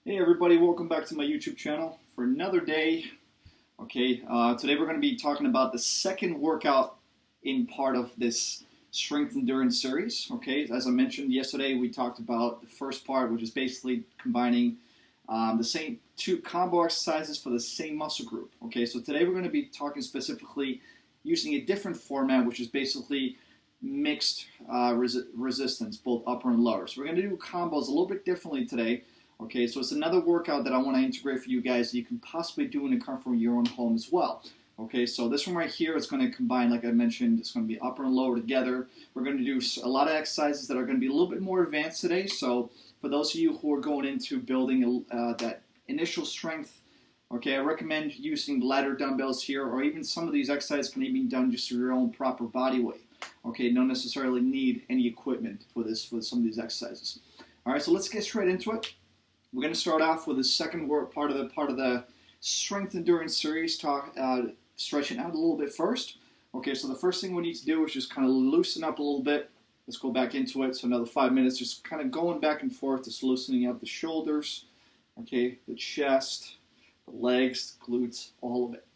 Hey everybody, welcome back to my YouTube channel for another day. Okay, today we're going to be talking about the second workout in part of this strength endurance series. Okay, as I mentioned yesterday, we talked about the first part, which is basically combining the same two combo exercises for the same muscle group. Okay, so today we're going to be talking specifically using a different format, which is basically mixed resistance, both upper and lower. So we're going to do combos a little bit differently today. Okay, so it's another workout that I want to integrate for you guys that you can possibly do in the comfort of your own home as well. Okay, so this one right here is going to combine, like I mentioned, it's going to be upper and lower together. We're going to do a lot of exercises that are going to be a little bit more advanced today. So for those of you who are going into building that initial strength, okay, I recommend using ladder dumbbells here, or even some of these exercises can even be done just through your own proper body weight. Okay, don't necessarily need any equipment for some of these exercises. All right, so let's get straight into it. We're going to start off with the second part of the strength endurance series, stretching out a little bit first. Okay, so the first thing we need to do is just kind of loosen up a little bit. Let's go back into it. So another 5 minutes, just kind of going back and forth, just loosening up the shoulders, okay, the chest, the legs, the glutes, all of it.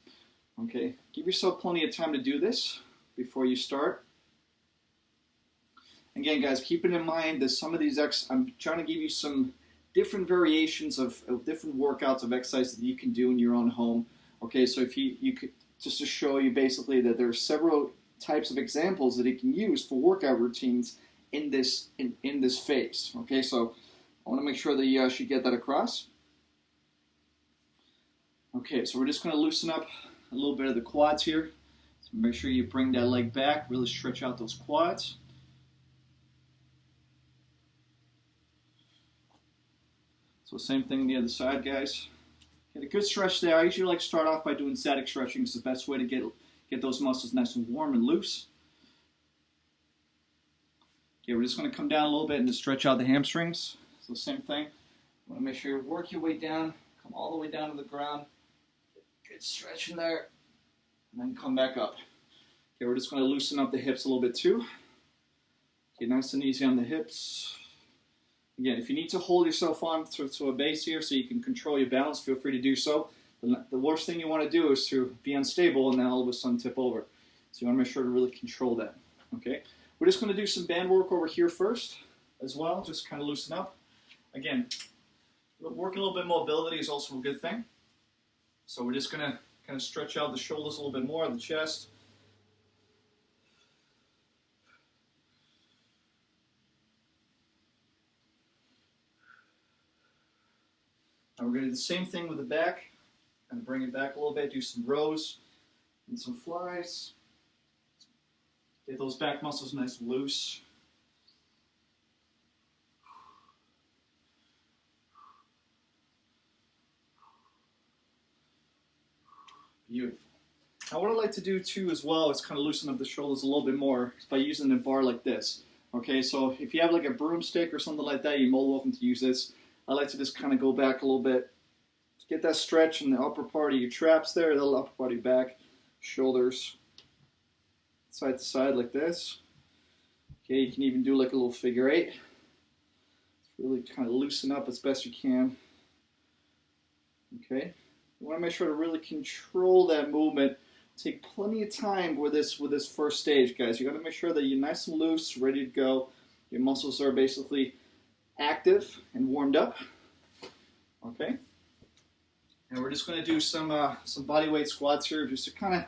Okay, give yourself plenty of time to do this before you start. Again, guys, keeping in mind that some of these I'm trying to give you some different variations of different workouts of exercise that you can do in your own home. Okay, so if you could, just to show you basically that there are several types of examples that you can use for workout routines in this phase. Okay, so I want to make sure that you actually get that across. Okay, so we're just going to loosen up a little bit of the quads here. So make sure you bring that leg back, really stretch out those quads. So same thing on the other side, guys. Get a good stretch there. I usually like to start off by doing static stretching. It's the best way to get those muscles nice and warm and loose. Okay, we're just going to come down a little bit and just stretch out the hamstrings. So same thing. You want to make sure you work your way down, come all the way down to the ground. Good stretch in there, and then come back up. Okay, we're just going to loosen up the hips a little bit too. Okay, nice and easy on the hips. Again, if you need to hold yourself on to a base here so you can control your balance, feel free to do so. The worst thing you want to do is to be unstable and then all of a sudden tip over. So you want to make sure to really control that. Okay, we're just going to do some band work over here first as well, just kind of loosen up. Again, working a little bit of mobility is also a good thing. So we're just going to kind of stretch out the shoulders a little bit more, the chest. Now we're going to do the same thing with the back, kind of bring it back a little bit, do some rows and some flies. Get those back muscles nice and loose. Beautiful. Now what I like to do too as well is kind of loosen up the shoulders a little bit more by using a bar like this. Okay, so if you have like a broomstick or something like that, you're more welcome to use this. I like to just kind of go back a little bit, get that stretch in the upper part of your traps there, the upper part of your back, shoulders, side to side like this. Okay, you can even do like a little figure eight. Really kind of loosen up as best you can. Okay, you want to make sure to really control that movement. Take plenty of time with this first stage, guys. You got to make sure that you're nice and loose, ready to go. Your muscles are basically active and warmed up. Okay, and we're just going to do some body weight squats here, just to kind of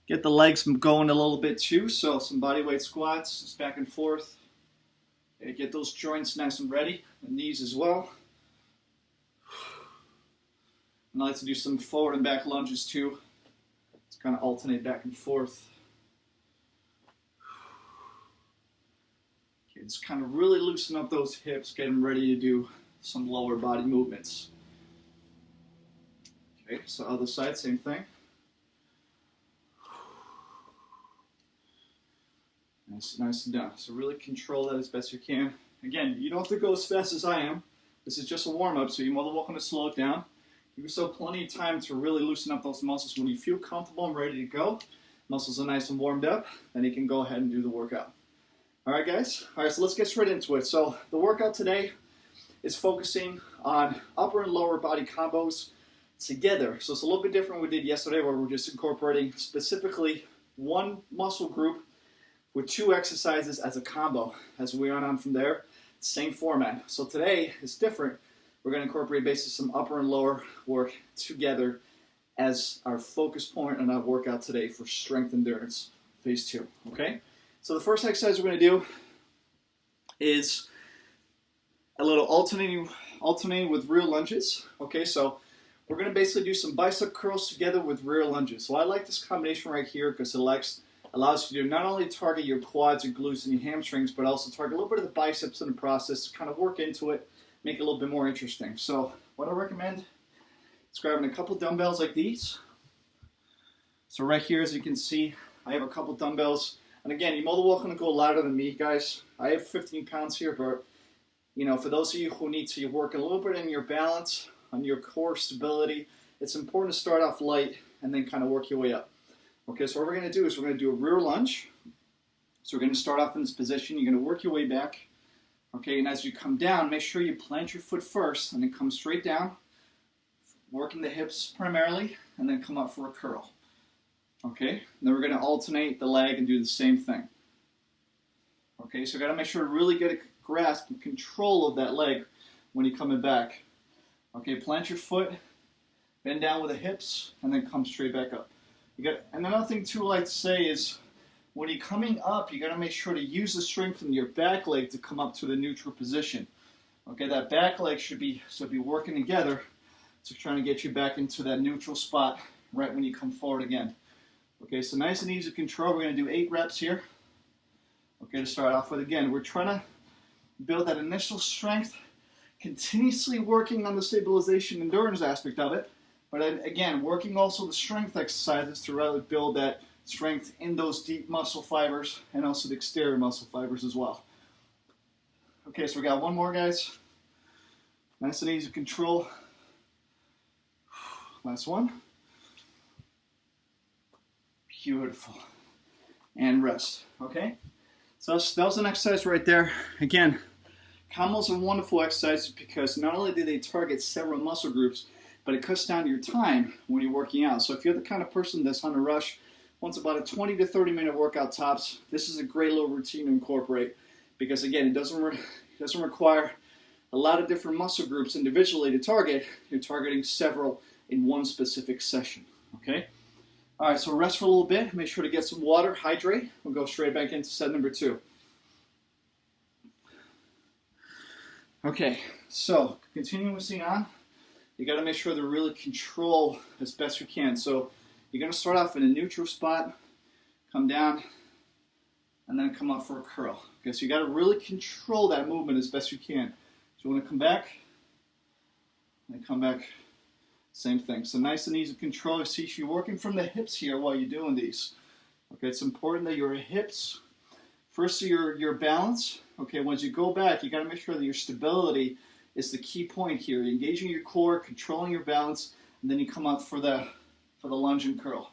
get the legs going a little bit too. So some body weight squats, just back and forth. Okay, get those joints nice and ready, the knees as well. And I like to do some forward and back lunges too. Just kind of alternate back and forth. Just kind of really loosen up those hips, get them ready to do some lower body movements. Okay, so other side, same thing. Nice and down. So really control that as best you can. Again, you don't have to go as fast as I am. This is just a warm-up, so you're more than welcome to slow it down. Give yourself plenty of time to really loosen up those muscles. When you feel comfortable and ready to go, muscles are nice and warmed up, then you can go ahead and do the workout. All right, guys. All right, so let's get straight into it. So the workout today, is focusing on upper and lower body combos together. So it's a little bit different than we did yesterday, where we're just incorporating specifically one muscle group with 2 exercises as a combo. As we went on from there, same format. So today is different. We're going to incorporate basically some upper and lower work together as our focus point on our workout today for strength endurance, phase 2. Okay? So the first exercise we're going to do is a little alternating with rear lunges. Okay, so we're going to basically do some bicep curls together with rear lunges. So I like this combination right here because it allows you to not only target your quads and glutes and your hamstrings, but also target a little bit of the biceps in the process, kind of work into it, make it a little bit more interesting. So what I recommend is grabbing a couple dumbbells like these. So right here, as you can see, I have a couple dumbbells. And again, you're more than welcome to go lighter than me, guys. I have 15 pounds here, but for those of you who need to work a little bit in your balance, on your core stability, it's important to start off light and then kind of work your way up. Okay, so what we're going to do is we're going to do a rear lunge. So we're going to start off in this position. You're going to work your way back. Okay, and as you come down, make sure you plant your foot first and then come straight down, working the hips primarily, and then come up for a curl. Okay, and then we're going to alternate the leg and do the same thing. Okay, so you got to make sure to really get a grasp and control of that leg when you're coming back. Okay, plant your foot, bend down with the hips, and then come straight back up. And another thing too I like to say is, when you're coming up, you got to make sure to use the strength in your back leg to come up to the neutral position. Okay, that back leg should be working together to trying to get you back into that neutral spot right when you come forward again. Okay, so nice and easy control. We're going to do 8 reps here. Okay, to start off with, again, we're trying to build that initial strength, continuously working on the stabilization endurance aspect of it, but again, working also the strength exercises to really build that strength in those deep muscle fibers and also the exterior muscle fibers as well. Okay, so we got one more, guys. Nice and easy control. Last one. Beautiful. And rest. Okay? So that was an exercise right there. Again, combos are wonderful exercises because not only do they target several muscle groups, but it cuts down your time when you're working out. So if you're the kind of person that's on a rush, wants about a 20 to 30 minute workout tops, this is a great little routine to incorporate because, again, it doesn't require a lot of different muscle groups individually to target. You're targeting several in one specific session. Okay? All right, so rest for a little bit. Make sure to get some water, hydrate. We'll go straight back into set number 2. Okay, so continuing on, you got to make sure to really control as best you can. So you're going to start off in a neutral spot, come down, and then come up for a curl. Okay, so you got to really control that movement as best you can. So you want to come back, and come back, same thing. So nice and easy control. You see you're working from the hips here while you're doing these. Okay, it's important that your hips, first your balance. Okay, once you go back, you got to make sure that your stability is the key point here. You're engaging your core, controlling your balance, and then you come up for the lunge and curl.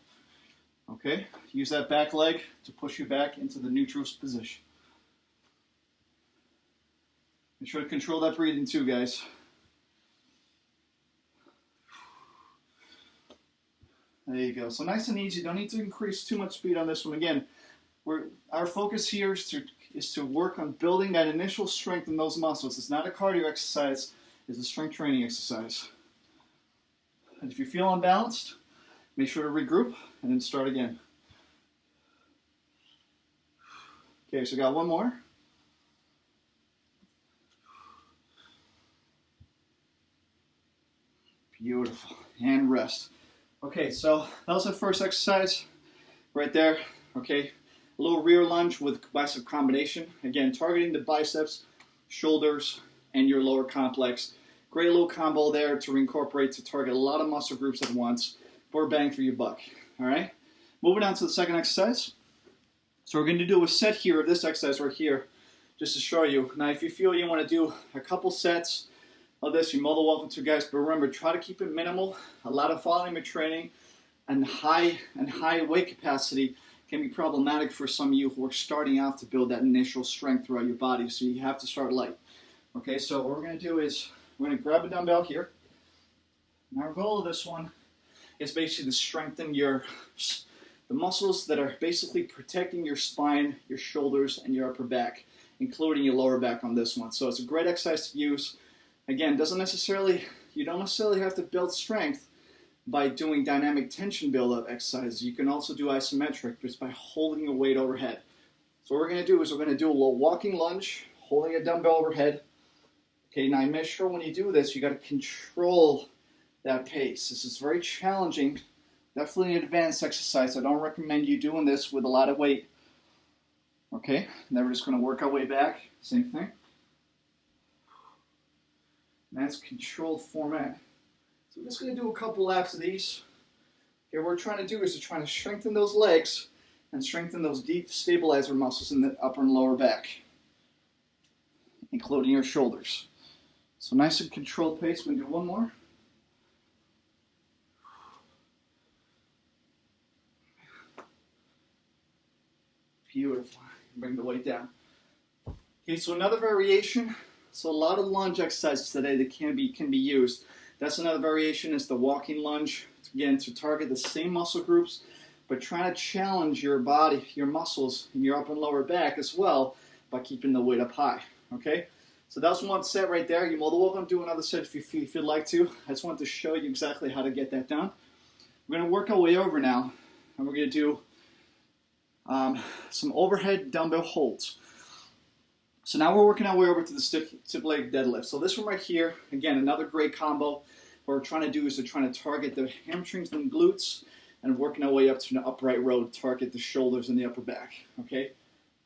Okay, use that back leg to push you back into the neutral position. Make sure to control that breathing too, guys. There you go. So nice and easy. Don't need to increase too much speed on this one. Again, our focus here is to work on building that initial strength in those muscles. It's not a cardio exercise. It's a strength training exercise. And if you feel unbalanced, make sure to regroup and then start again. Okay, so we got one more. Beautiful. And rest. Okay, so that was the first exercise right there. Okay, a little rear lunge with bicep combination. Again, targeting the biceps, shoulders, and your lower complex. Great little combo there to incorporate to target a lot of muscle groups at once. More bang for your buck. All right, moving on to the second exercise. So we're going to do a set here of this exercise right here, just to show you. Now, if you feel you want to do a couple sets of this, you're more than welcome to, guys. But remember, try to keep it minimal. A lot of volume of training and high weight capacity can be problematic for some of you who are starting out to build that initial strength throughout your body. So you have to start light. Okay, so what we're going to do is we're going to grab a dumbbell here. And our goal of this one is basically to strengthen the muscles that are basically protecting your spine, your shoulders, and your upper back, including your lower back on this one. So it's a great exercise to use. Again, you don't necessarily have to build strength by doing dynamic tension build-up exercises. You can also do isometric just by holding your weight overhead. So what we're going to do is we're going to do a little walking lunge, holding a dumbbell overhead. Okay, now make sure when you do this, you got to control that pace. This is very challenging. Definitely an advanced exercise. I don't recommend you doing this with a lot of weight. Okay, now we're just going to work our way back. Same thing. That's controlled format. So we're just going to do a couple laps of these. Okay, what we're trying to do is to strengthen those legs and strengthen those deep stabilizer muscles in the upper and lower back, including your shoulders. So nice and controlled pace. We're going to do one more. Beautiful. Bring the weight down. Okay, so another variation. So a lot of lunge exercises today that can be used. That's another variation is the walking lunge. Again, to target the same muscle groups, but trying to challenge your body, your muscles, in your upper and lower back as well by keeping the weight up high. Okay, so that's one set right there. You're more than welcome to do another set if you'd like to. I just wanted to show you exactly how to get that done. We're going to work our way over now, and we're going to do some overhead dumbbell holds. So now we're working our way over to the stiff leg deadlift. So this one right here, again, another great combo. What we're trying to do is to try to target the hamstrings and glutes, and working our way up to an upright row to target the shoulders and the upper back. Okay,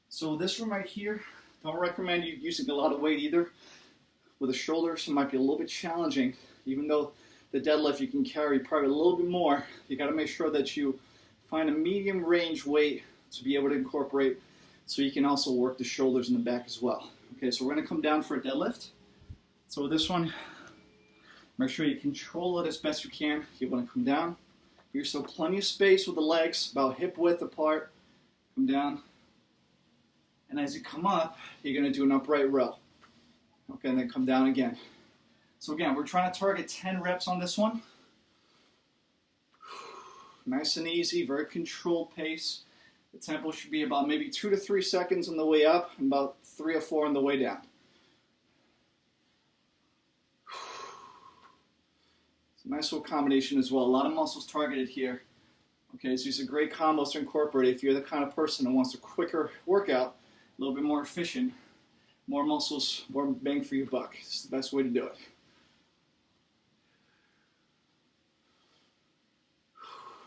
so this one right here, don't recommend you using a lot of weight either. With the shoulders, it might be a little bit challenging. Even though the deadlift you can carry probably a little bit more, you got to make sure that you find a medium range weight to be able to incorporate, so you can also work the shoulders and the back as well. Okay, so we're going to come down for a deadlift. So with this one, make sure you control it as best you can. You want to come down. Give yourself plenty of space with the legs, about hip width apart. Come down. And as you come up, you're going to do an upright row. Okay, and then come down again. So again, we're trying to target 10 reps on this one. Nice and easy, very controlled pace. The tempo should be about maybe 2 to 3 seconds on the way up and about 3 or 4 on the way down. It's a nice little combination as well. A lot of muscles targeted here. Okay, so these are great combos to incorporate if you're the kind of person who wants a quicker workout, a little bit more efficient, more muscles, more bang for your buck. It's the best way to do it.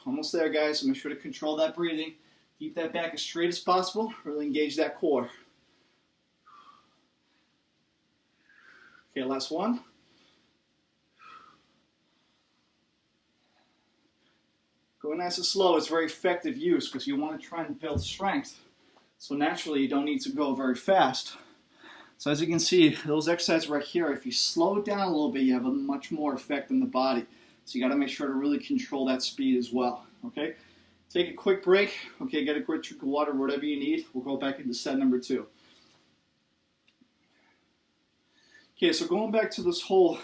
Almost there, guys. So make sure to control that breathing. Keep that back as straight as possible. Really engage that core. Okay, last one. Going nice and slow is very effective use because you want to try and build strength. So naturally, you don't need to go very fast. So as you can see, those exercises right here, if you slow it down a little bit, you have a much more effect on the body. So you got to make sure to really control that speed as well. Okay. Take a quick break. Okay, get a quick drink of water, whatever you need. We'll go back into set number 2. Okay, so going back to this whole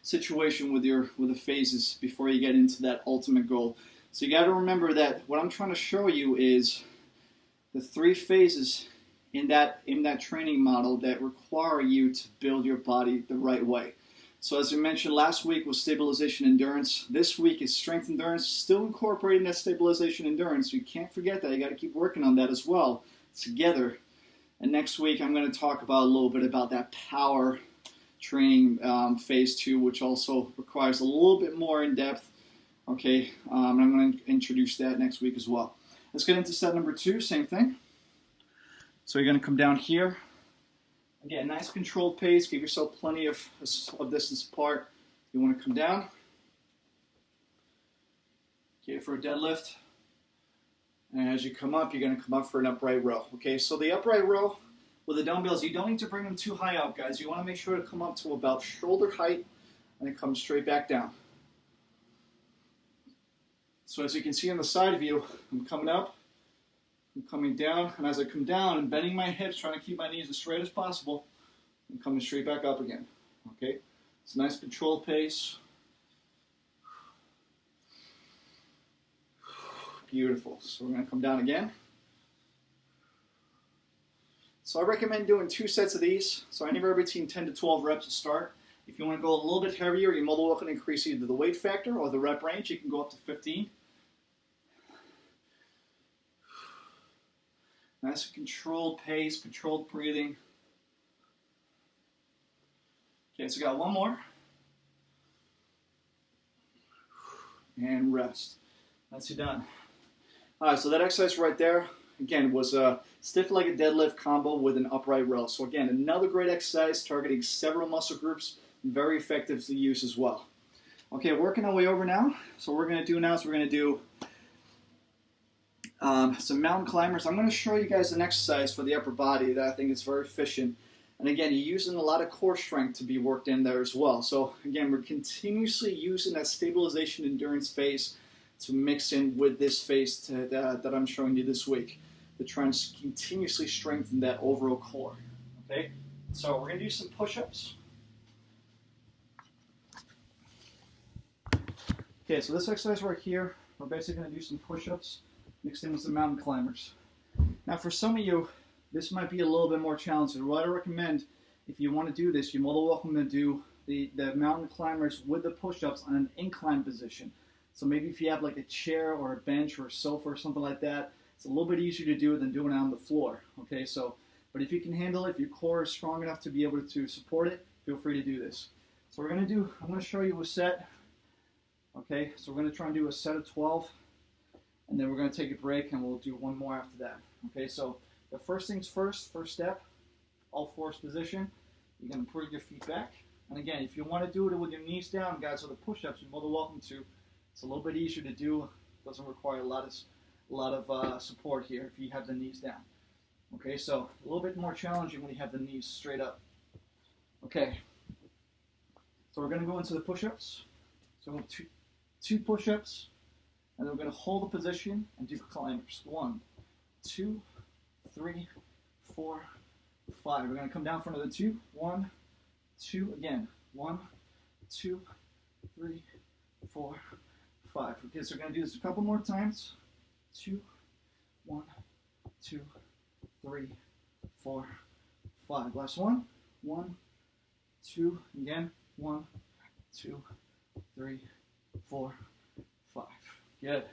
situation with the phases before you get into that ultimate goal. So you got to remember that what I'm trying to show you is the 3 phases in that training model that require you to build your body the right way. So as we mentioned last week was stabilization endurance. This week is strength endurance, still incorporating that stabilization endurance. So you can't forget that. You got to keep working on that as well together. And next week I'm going to talk about a little bit about that power training phase 2, which also requires a little bit more in depth. Okay, and I'm going to introduce that next week as well. Let's get into set number 2, same thing. So you're going to come down here. Again, nice controlled pace. Give yourself plenty of distance apart. You want to come down. Okay, for a deadlift. And as you come up, you're going to come up for an upright row. Okay, so the upright row with the dumbbells, you don't need to bring them too high up, guys. You want to make sure to come up to about shoulder height and then come straight back down. So as you can see on the side view, I'm coming up. I'm coming down, and as I come down, I'm bending my hips, trying to keep my knees as straight as possible. and coming straight back up again. Okay, it's a nice controlled pace. Beautiful. So we're going to come down again. So I recommend doing 2 sets of these. So anywhere between 10 to 12 reps to start. If you want to go a little bit heavier, you're more than welcome to increase either the weight factor or the rep range. You can go up to 15. Nice controlled pace, controlled breathing. Okay, so got one more. And rest. That's you done. All right, so that exercise right there, again, was a stiff-legged deadlift combo with an upright row. So again, another great exercise targeting several muscle groups, very effective to use as well. Okay, working our way over now. So what we're going to do now is we're going to do some mountain climbers. I'm going to show you guys an exercise for the upper body that I think is very efficient. And again, you're using a lot of core strength to be worked in there as well. So again, we're continuously using that stabilization endurance phase to mix in with this phase that I'm showing you this week to try and continuously strengthen that overall core. Okay, so we're going to do some push-ups. Okay, so this exercise right here, we're basically going to do some push-ups mixed in with some mountain climbers. Now for some of you, this might be a little bit more challenging. What I recommend, if you want to do this, you're more than welcome to do the mountain climbers with the push-ups on an incline position. So maybe if you have like a chair or a bench or a sofa or something like that, it's a little bit easier to do than doing it on the floor. Okay, so, but if you can handle it, if your core is strong enough to be able to support it, feel free to do this. So I'm going to show you a set. Okay, so we're going to try and do a set of 12, and then we're going to take a break and we'll do one more after that. Okay, so the first things first step, all fours position, you're going to put your feet back. And again, if you want to do it with your knees down, guys, with the push-ups, you're more than welcome to. It's a little bit easier to do. Doesn't require a lot of support here if you have the knees down. Okay, so a little bit more challenging when you have the knees straight up. Okay, so we're going to go into the push-ups. So two push-ups, and then we're going to hold the position and do climbers. 1, 2, 3, 4, 5. We're going to come down for another 2. 1, 2, again. 1, 2, 3, 4, 5. Okay, so we're going to do this a couple more times. 2, 1, 2, 3, 4, 5. Last one. 1, 2, again. 1, 2, 3, 4, 5. Good.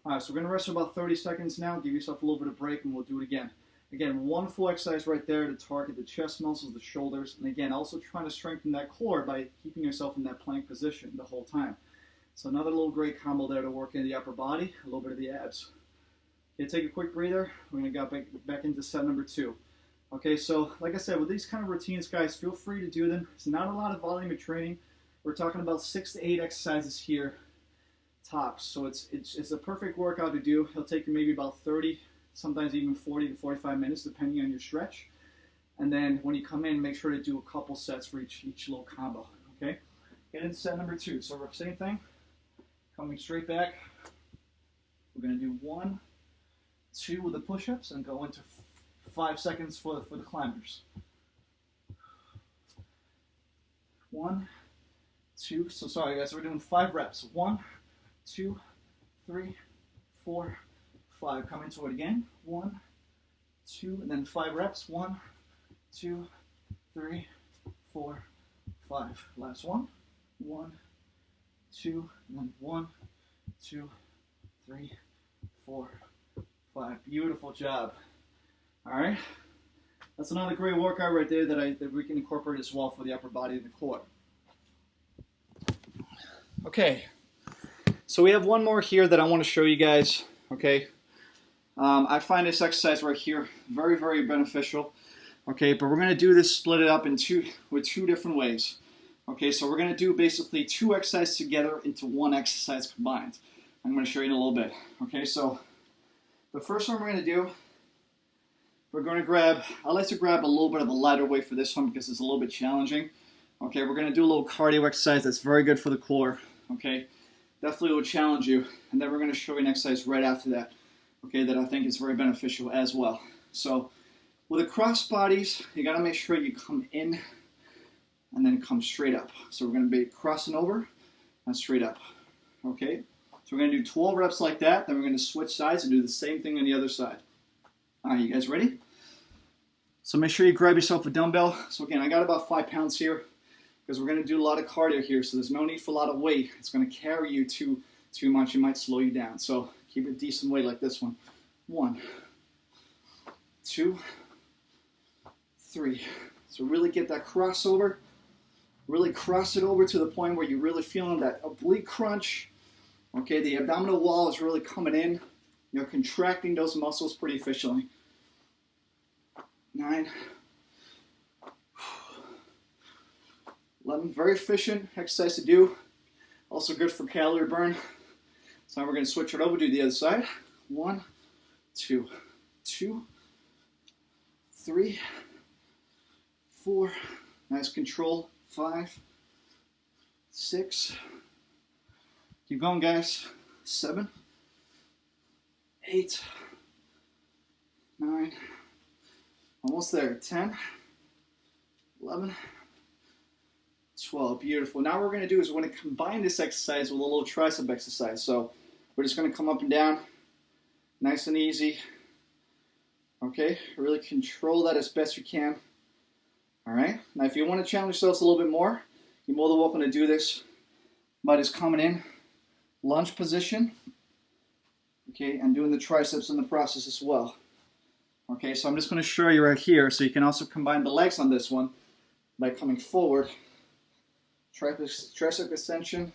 All right, so we're going to rest for about 30 seconds now. Give yourself a little bit of break, and we'll do it again. Again, one full exercise right there to target the chest muscles, the shoulders, and again, also trying to strengthen that core by keeping yourself in that plank position the whole time. So another little great combo there to work in the upper body, a little bit of the abs. Okay, take a quick breather. We're going to go back into set number 2. Okay, so like I said, with these kind of routines, guys, feel free to do them. It's not a lot of volume of training. We're talking about 6 to 8 exercises here, tops. So it's a perfect workout to do. It'll take you maybe about 30, sometimes even 40 to 45 minutes, depending on your stretch. And then when you come in, make sure to do a couple sets for each little combo. Okay, get into set number 2. So we're same thing. Coming straight back, we're going to do 1, 2 with the push-ups and go into 5 seconds for the climbers. 1, 2, so sorry guys, we're doing 5 reps. 1, 2, 3, 4, 5. Come into it again. 1, 2, and then 5 reps. 1, 2, 3, 4, 5. Last one. 1, 2, and then 1, 2, 3, 4, 5. Beautiful job. All right, that's another great workout right there that we can incorporate as well for the upper body and the core. Okay, so we have one more here that I want to show you guys. Okay, I find this exercise right here very, very beneficial. Okay, but we're going to do this, split it up with two different ways. Okay, so we're going to do basically 2 exercises together into 1 exercise combined. I'm going to show you in a little bit. Okay, so the first one we're going to do, we're going to grab, I like to grab a little bit of a lighter weight for this one because it's a little bit challenging. Okay, we're going to do a little cardio exercise that's very good for the core. Okay, definitely will challenge you. And then we're going to show you an exercise right after that. Okay, that I think is very beneficial as well. So With the cross bodies, you got to make sure you come in and then come straight up. So we're going to be crossing over and straight up. Okay? So we're going to do 12 reps like that. Then we're going to switch sides and do the same thing on the other side. All right, you guys ready? So make sure you grab yourself a dumbbell. So again, I got about 5 pounds here because we're going to do a lot of cardio here. So there's no need for a lot of weight. It's going to carry you too much. It might slow you down. So keep a decent weight like this one. 1, 2, 3. So really get that crossover. Really cross it over to the point where you're really feeling that oblique crunch. Okay, the abdominal wall is really coming in. You're contracting those muscles pretty efficiently. 9, 11. Very efficient exercise to do. Also good for calorie burn. So now we're going to switch it over to the other side. 1, 2, 2, 3, 4. Nice control. 5, 6. Keep going, guys. 7, 8, 9. Almost there. 10, 11, 12. Beautiful. Now what we're going to do is we're going to combine this exercise with a little tricep exercise. So we're just going to come up and down. Nice and easy. Okay? Really control that as best you can. All right? Now if you want to challenge yourselves a little bit more, you're more than welcome to do this by just coming in, lunge position, okay, and doing the triceps in the process as well. Okay, so I'm just going to show you right here, so you can also combine the legs on this one by coming forward, tricep extension,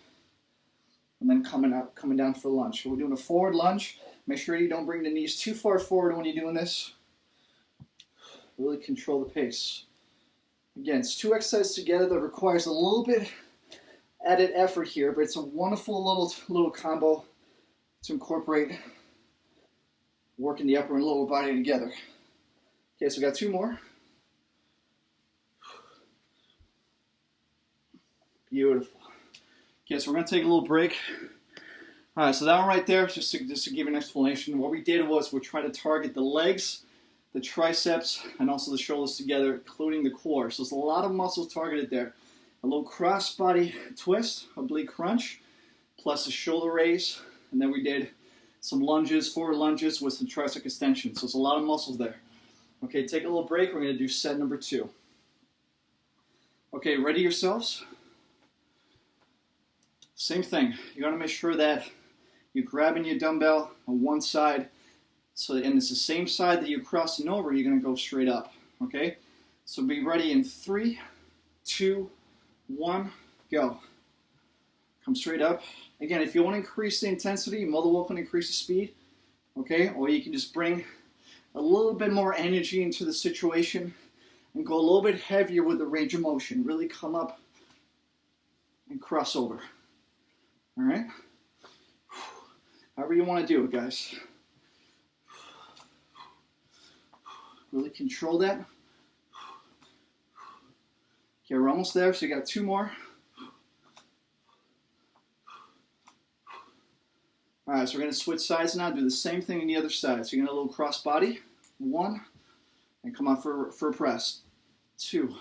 and then coming down for lunge. So we're doing a forward lunge. Make sure you don't bring the knees too far forward when you're doing this. Really control the pace. Again, it's 2 exercises together that requires a little bit added effort here, but it's a wonderful little combo to incorporate working the upper and lower body together. Okay, so we got 2 more. Beautiful. Okay, so we're going to take a little break. All right, so that one right there, just to give you an explanation, what we did was we're trying to target the legs, the triceps, and also the shoulders together, including the core. So there's a lot of muscles targeted there. A little cross body twist, oblique crunch, plus a shoulder raise, and then we did some lunges, forward lunges with some tricep extension. So it's a lot of muscles there. Okay, take a little break. We're going to do set number 2. Okay, ready yourselves? Same thing. You got to make sure that you're grabbing your dumbbell on one side, and it's the same side that you're crossing over. You're going to go straight up. Okay, so be ready in 3, 2, 1, go. Come straight up. Again, if you want to increase the intensity, you're more than welcome to increase the speed. Okay, or you can just bring a little bit more energy into the situation and go a little bit heavier with the range of motion. Really come up and cross over. All right? However you want to do it, guys. Really control that. Okay, we're almost there, so you got 2 more. All right, so we're going to switch sides now, do the same thing on the other side. So you're going to a little cross body. 1, and come on for a press. 2,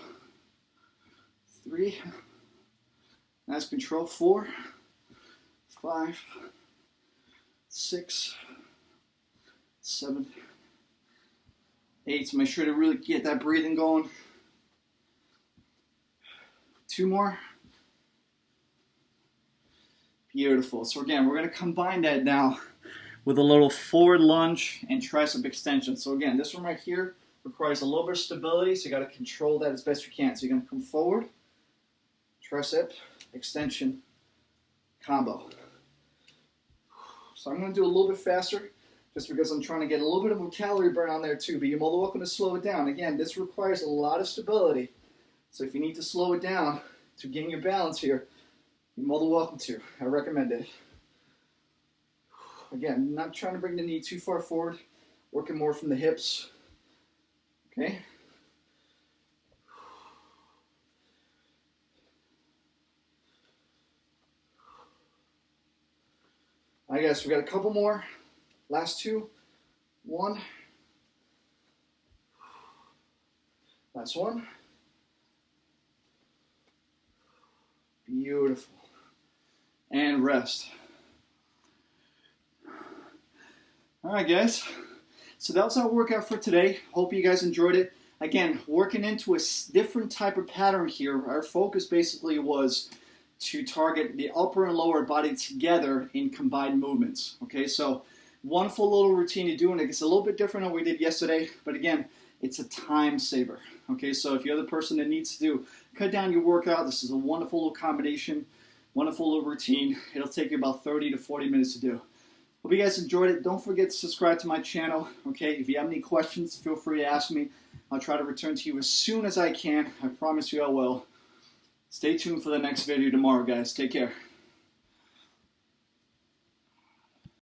3, nice control. 4, 5, 6, 7, 8. So make sure to really get that breathing going. 2 more. Beautiful. So again, we're going to combine that now with a little forward lunge and tricep extension. So again, this one right here requires a little bit of stability, so you got to control that as best you can. So you're going to come forward, tricep extension combo. So I'm going to do a little bit faster just because I'm trying to get a little bit of a calorie burn on there too, but you're more than welcome to slow it down. Again, this requires a lot of stability. So if you need to slow it down to gain your balance here, you're more than welcome to. I recommend it. Again, not trying to bring the knee too far forward, working more from the hips. Okay? All right, guys, we got a couple more. Last 2. 1. Last one. Beautiful. And rest. All right, guys. So that was our workout for today. Hope you guys enjoyed it. Again, working into a different type of pattern here. Our focus basically was to target the upper and lower body together in combined movements. Okay, so one full little routine you do, and it's a little bit different than what we did yesterday, but again, it's a time saver. Okay, so if you're the person that needs to cut down your workout, this is a wonderful little combination, wonderful little routine. It'll take you about 30 to 40 minutes to do. Hope you guys enjoyed it. Don't forget to subscribe to my channel. Okay, if you have any questions, feel free to ask me. I'll try to return to you as soon as I can. I promise you I will. Stay tuned for the next video tomorrow, guys. Take care.